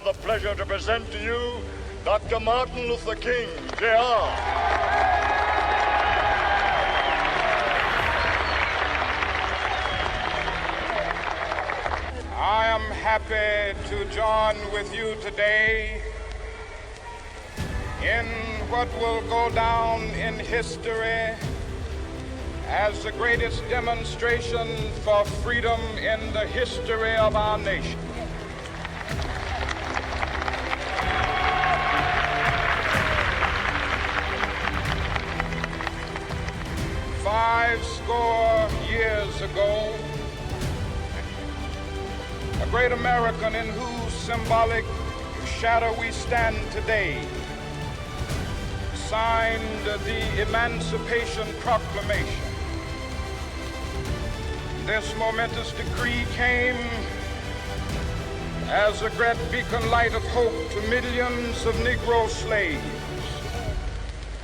the pleasure to present to you Dr. Martin Luther King, Jr. I am happy to join with you today in what will go down in history as the greatest demonstration for freedom in the history of our nation. Fivescore years ago, a great American in whose symbolic shadow we stand today signed the Emancipation Proclamation. This momentous decree came as a great beacon light of hope to millions of Negro slaves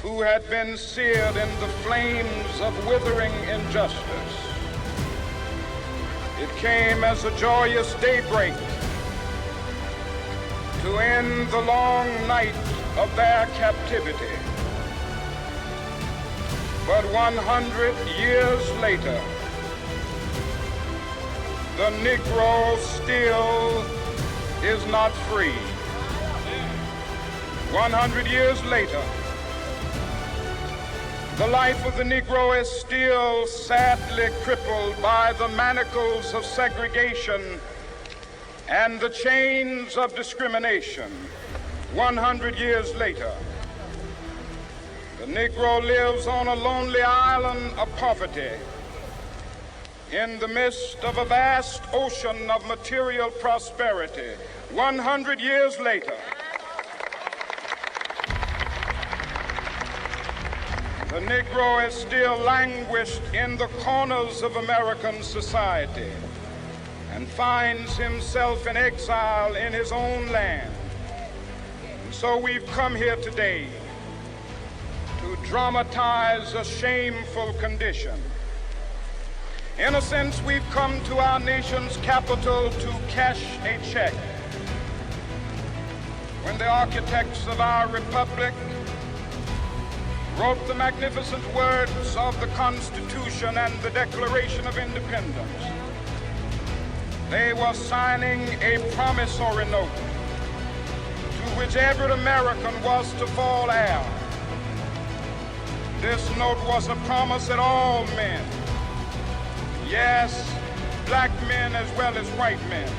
who had been seared in the flames of withering injustice. It came as a joyous daybreak to end the long night of their captivity. But 100 years later, the Negro still is not free. 100 years later, the life of the Negro is still sadly crippled by the manacles of segregation and the chains of discrimination. 100 years later, the Negro lives on a lonely island of poverty in the midst of a vast ocean of material prosperity. 100 years later, the Negro is still languished in the corners of American society and finds himself in exile in his own land. And so we've come here today to dramatize a shameful condition. In a sense, we've come to our nation's capital to cash a check. When the architects of our republic wrote the magnificent words of the Constitution and the Declaration of Independence, they were signing a promissory note to which every American was to fall heir. This note was a promise that all men, yes, black men as well as white men,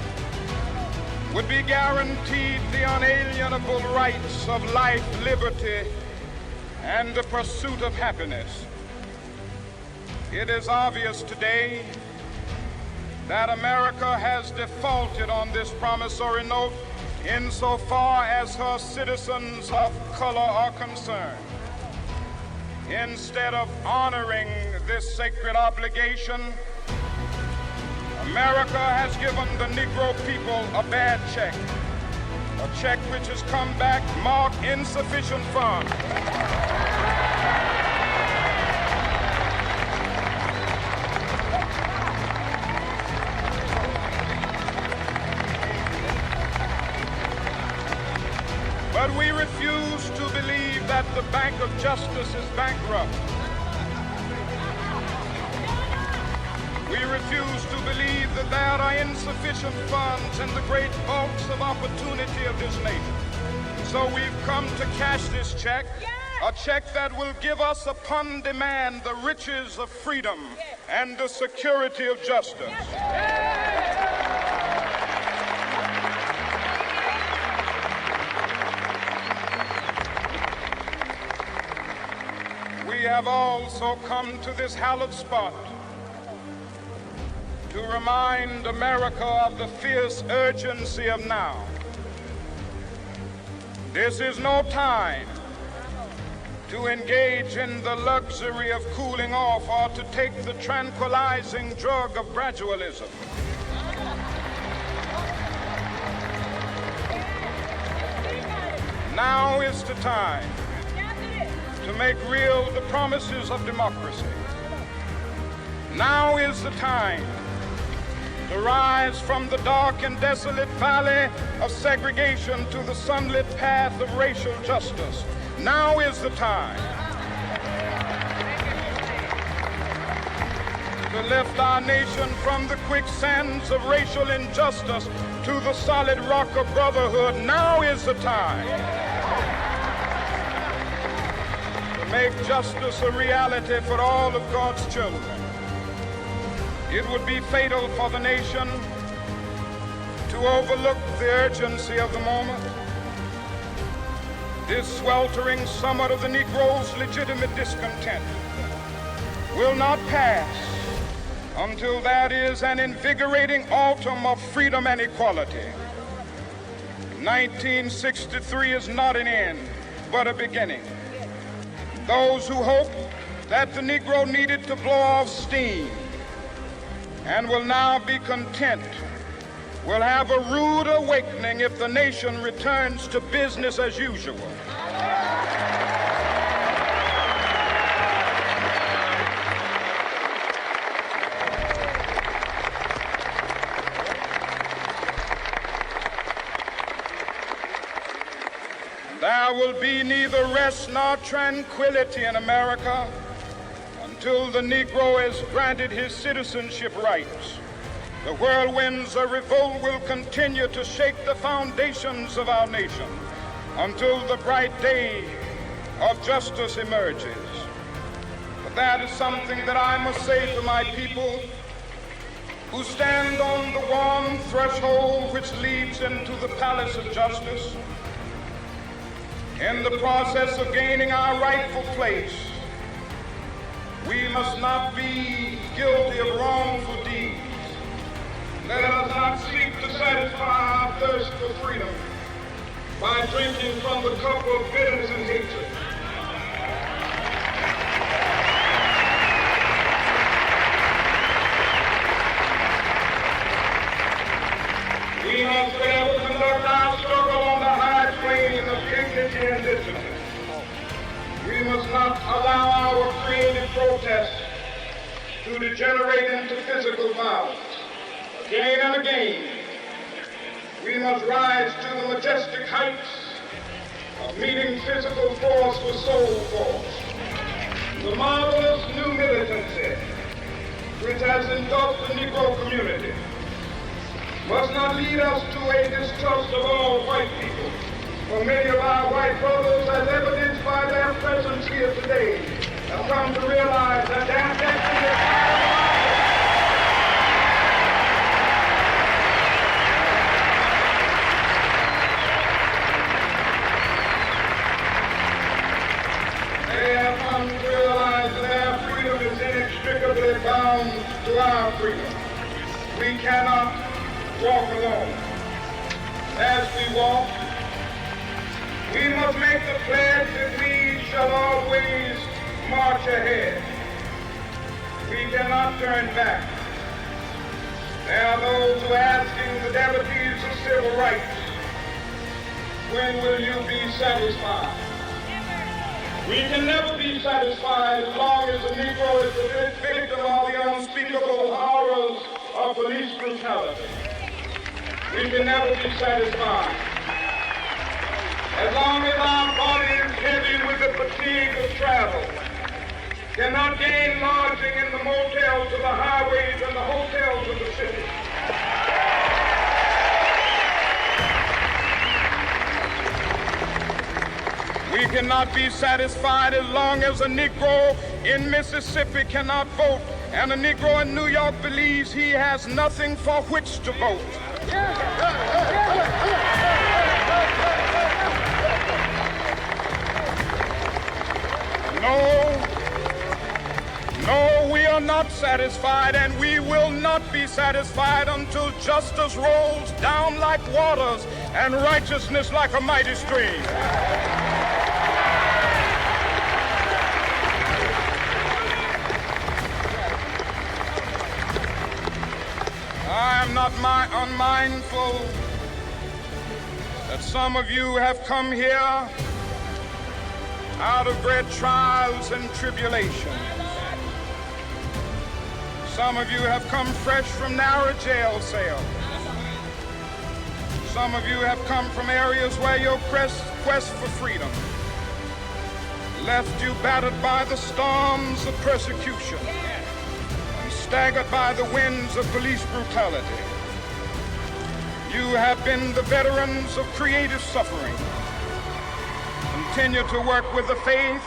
would be guaranteed the unalienable rights of life, liberty, and the pursuit of happiness. It is obvious today that America has defaulted on this promissory note insofar as her citizens of color are concerned. Instead of honoring this sacred obligation, America has given the Negro people a bad check, a check which has come back marked insufficient funds. But we refuse to believe that the Bank of Justice is bankrupt. We refuse to believe that there are insufficient funds in the great vaults of opportunity of this nation. So we've come to cash this check, a check that will give us upon demand the riches of freedom and the security of justice. We have also come to this hallowed spot to remind America of the fierce urgency of now. This is no time to engage in the luxury of cooling off or to take the tranquilizing drug of gradualism. Now is the time to make real the promises of democracy. Now is the time to rise from the dark and desolate valley of segregation to the sunlit path of racial justice. Now is the time to lift our nation from the quicksands of racial injustice to the solid rock of brotherhood. Now is the time to make justice a reality for all of God's children. It would be fatal for the nation to overlook the urgency of the moment. This sweltering summer of the Negro's legitimate discontent will not pass until that is an invigorating autumn of freedom and equality. 1963 is not an end, but a beginning. Those who hope that the Negro needed to blow off steam and will now be content will have a rude awakening if the nation returns to business as usual. There will be neither rest nor tranquility in America until the Negro is granted his citizenship rights. The whirlwinds of revolt will continue to shake the foundations of our nation until the bright day of justice emerges. But that is something that I must say to my people who stand on the warm threshold which leads into the palace of justice. In the process of gaining our rightful place, we must not be guilty of wrongful deeds. Let us not seek to satisfy our thirst for freedom by drinking from the cup of bitterness and hatred. We must forever conduct our struggle on the high plane of dignity and discipline. We must not allow our creative protest to degenerate into physical violence. Again and again, we must rise to the majestic heights of meeting physical force with soul force. The marvelous new militancy which has engulfed the Negro community must not lead us to a distrust of all white people. For many of our white brothers, as evidenced by their presence here today, have come to realize that their destiny is they have come to realize that their freedom is inextricably bound to our freedom. We cannot walk alone. As we walk, we must make the pledge that we shall always march ahead. We cannot turn back. There are those who are asking the devotees of civil rights, when will you be satisfied? We can never be satisfied as long as the Negro is the victim of the unspeakable horrors of police brutality. We can never be satisfied as long as our body is heavy with the fatigue of travel, cannot gain lodging in the motels of the highways and the hotels of the city. We cannot be satisfied as long as a Negro in Mississippi cannot vote and a Negro in New York believes he has nothing for which to vote. No, we are not satisfied, and we will not be satisfied until justice rolls down like waters and righteousness like a mighty stream. I am not unmindful that some of you have come here out of great trials and tribulations. Some of you have come fresh from narrow jail cells. Some of you have come from areas where your quest for freedom left you battered by the storms of persecution and staggered by the winds of police brutality. You have been the veterans of creative suffering. Continue to work with the faith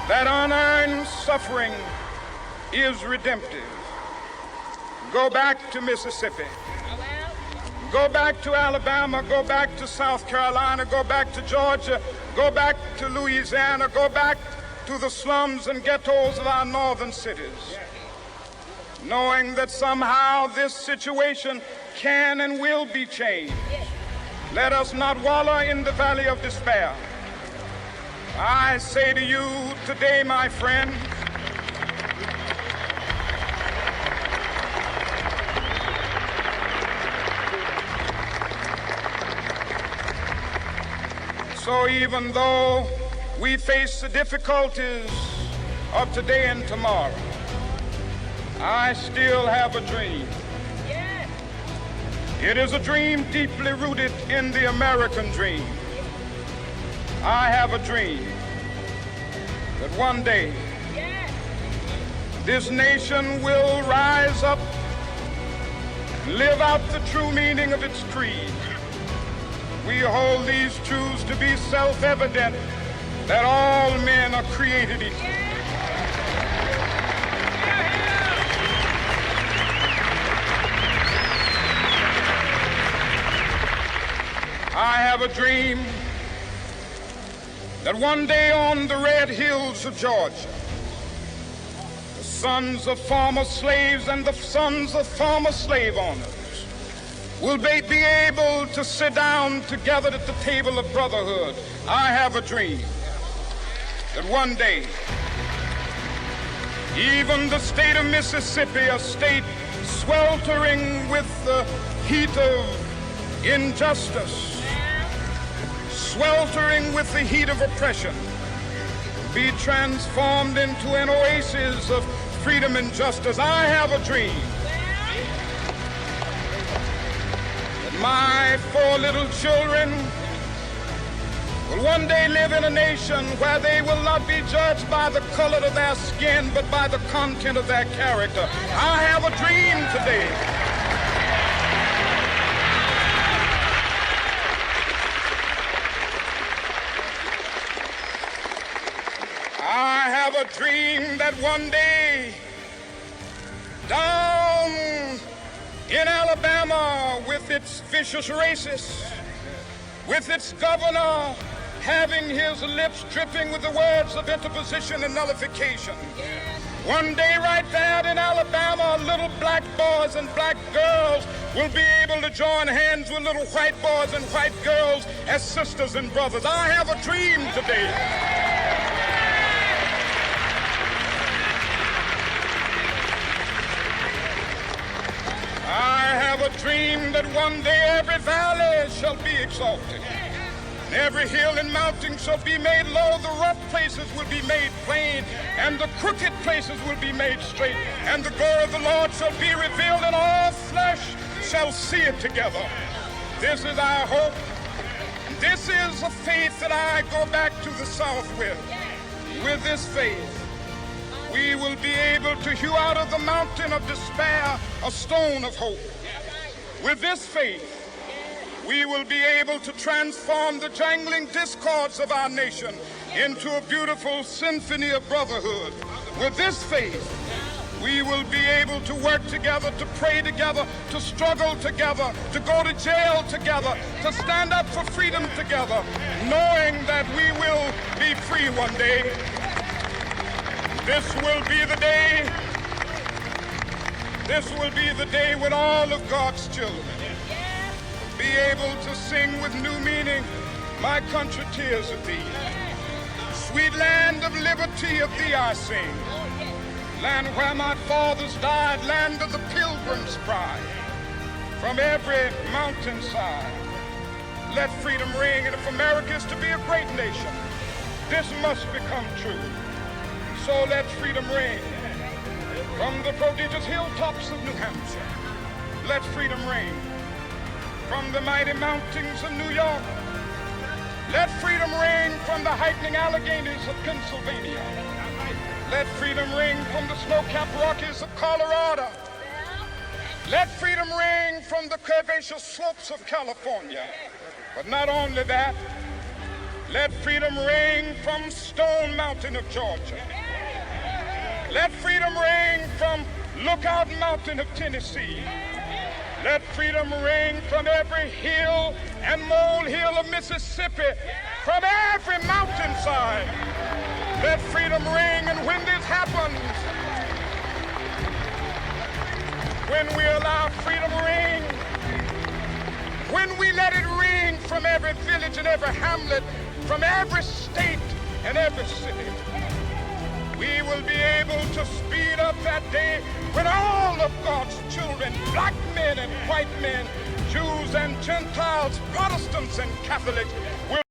that unearned suffering is redemptive. Go back to Mississippi. Go back to Alabama. Go back to South Carolina. Go back to Georgia. Go back to Louisiana. Go back to the slums and ghettos of our northern cities, knowing that somehow this situation can and will be changed. Let us not wallow in the valley of despair. I say to you today, my friend, so even though we face the difficulties of today and tomorrow, I still have a dream. It is a dream deeply rooted in the American dream. I have a dream that one day this nation will rise up and live out the true meaning of its creed. We hold these truths to be self-evident, that all men are created equal. I have a dream that one day on the red hills of Georgia, the sons of former slaves and the sons of former slave owners will be able to sit down together at the table of brotherhood. I have a dream that one day, even the state of Mississippi, a state sweltering with the heat of injustice, sweltering with the heat of oppression, be transformed into an oasis of freedom and justice. I have a dream that my 4 little children will one day live in a nation where they will not be judged by the color of their skin, but by the content of their character. I have a dream today a dream that one day down in Alabama, with its vicious racists, with its governor having his lips dripping with the words of interposition and nullification, one day right there in Alabama, little black boys and black girls will be able to join hands with little white boys and white girls as sisters and brothers. I have a dream today that one day every valley shall be exalted, and every hill and mountain shall be made low. The rough places will be made plain, and the crooked places will be made straight, and the glory of the Lord shall be revealed, and all flesh shall see it together. This is our hope. This is a faith that I go back to the South with. With this faith, we will be able to hew out of the mountain of despair a stone of hope. With this faith, we will be able to transform the jangling discords of our nation into a beautiful symphony of brotherhood. With this faith, we will be able to work together, to pray together, to struggle together, to go to jail together, to stand up for freedom together, knowing that we will be free one day. This will be the day. This will be the day when all of God's children will be able to sing with new meaning, "My country, tears of thee. Sweet land of liberty, of thee I sing. Land where my fathers died, land of the pilgrim's pride. From every mountainside, let freedom ring. And if America is to be a great nation, this must become true. So let freedom ring. From the prodigious hilltops of New Hampshire, let freedom ring. From the mighty mountains of New York, let freedom ring. From the heightening Alleghenies of Pennsylvania, let freedom ring. From the snow-capped Rockies of Colorado, let freedom ring. From the curvaceous slopes of California. But not only that, let freedom ring from Stone Mountain of Georgia. Let freedom ring from Lookout Mountain of Tennessee. Let freedom ring from every hill and molehill of Mississippi, from every mountainside. Let freedom ring, and when this happens, when we allow freedom ring, when we let it ring from every village and every hamlet, from every state and every city, we will be able to speed up that day when all of God's children, black men and white men, Jews and Gentiles, Protestants and Catholics, will